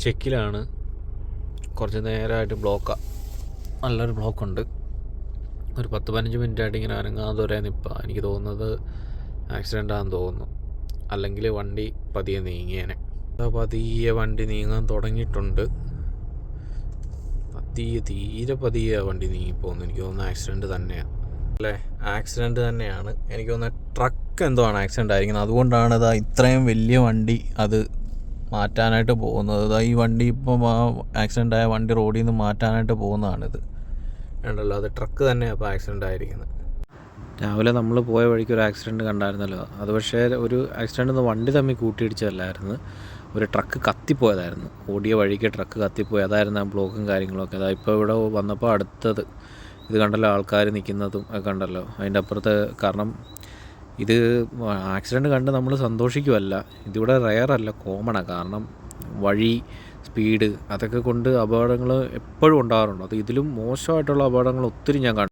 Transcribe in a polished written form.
ചെക്കിലാണ്. കുറച്ച് നേരമായിട്ട് ബ്ലോക്കാണ്, നല്ലൊരു ബ്ലോക്കുണ്ട്. ഒരു 10-15 മിനിറ്റായിട്ട് ഇങ്ങനെ അനങ്ങാതെ ഒരേ നിൽപ്പാണ്. എനിക്ക് തോന്നുന്നത് ആക്സിഡൻ്റ് ആണെന്ന് തോന്നുന്നു, അല്ലെങ്കിൽ വണ്ടി പതിയെ നീങ്ങിയേനെ. പതിയെ വണ്ടി നീങ്ങാൻ തുടങ്ങിയിട്ടുണ്ട്. തീരെ പതിയെ വണ്ടി നീങ്ങിപ്പോകുന്നു. എനിക്ക് തോന്നുന്നു ആക്സിഡൻറ്റ് തന്നെയാണ് അല്ലേ, ആക്സിഡൻറ്റ് തന്നെയാണ്. എനിക്ക് തോന്നുന്നത് ട്രക്ക് എന്തോ ആണ് ആക്സിഡൻ്റ് ആയിരിക്കുന്നത്. അതുകൊണ്ടാണ് ഇതാ ഇത്രയും വലിയ വണ്ടി അത് മാറ്റാനായിട്ട് പോകുന്നത്. ഈ വണ്ടി ഇപ്പം ആക്സിഡൻ്റ് ആയ വണ്ടി റോഡിൽ നിന്ന് മാറ്റാനായിട്ട് പോകുന്നതാണിത്. ഉണ്ടല്ലോ, അത് ട്രക്ക് തന്നെയാണ് അപ്പോൾ ആക്സിഡൻ്റ് ആയിരിക്കുന്നത്. രാവിലെ നമ്മൾ പോയ വഴിക്ക് ഒരു ആക്സിഡൻറ്റ് കണ്ടായിരുന്നല്ലോ. അത് പക്ഷേ ഒരു ആക്സിഡൻറ്റ് വണ്ടി തമ്മിൽ കൂട്ടിയിടിച്ചതല്ലായിരുന്നു, ഒരു ട്രക്ക് കത്തിപ്പോയതായിരുന്നു. ഓടിയ വഴിക്ക് ട്രക്ക് കത്തിപ്പോയി, അതായിരുന്നു ആ ബ്ലോക്കും കാര്യങ്ങളൊക്കെ. അതാ ഇപ്പോൾ ഇവിടെ വന്നപ്പോൾ അടുത്തത് ഇത് കണ്ടല്ലോ, ആൾക്കാർ നിൽക്കുന്നതും ഒക്കെ കണ്ടല്ലോ. അതിൻ്റെ അപ്പുറത്ത് കാരണം ഇത് ആക്സിഡൻറ്റ് കണ്ട് നമ്മൾ സന്തോഷിക്കുമല്ല, ഇതിവിടെ റെയറല്ല, കോമണാണ്. കാരണം വഴി സ്പീഡ് അതൊക്കെ കൊണ്ട് അപകടങ്ങൾ എപ്പോഴും ഉണ്ടാകാറുണ്ട്. അത് ഇതിലും മോശമായിട്ടുള്ള അപകടങ്ങൾ ഒത്തിരി ഞാൻ കണ്ടു.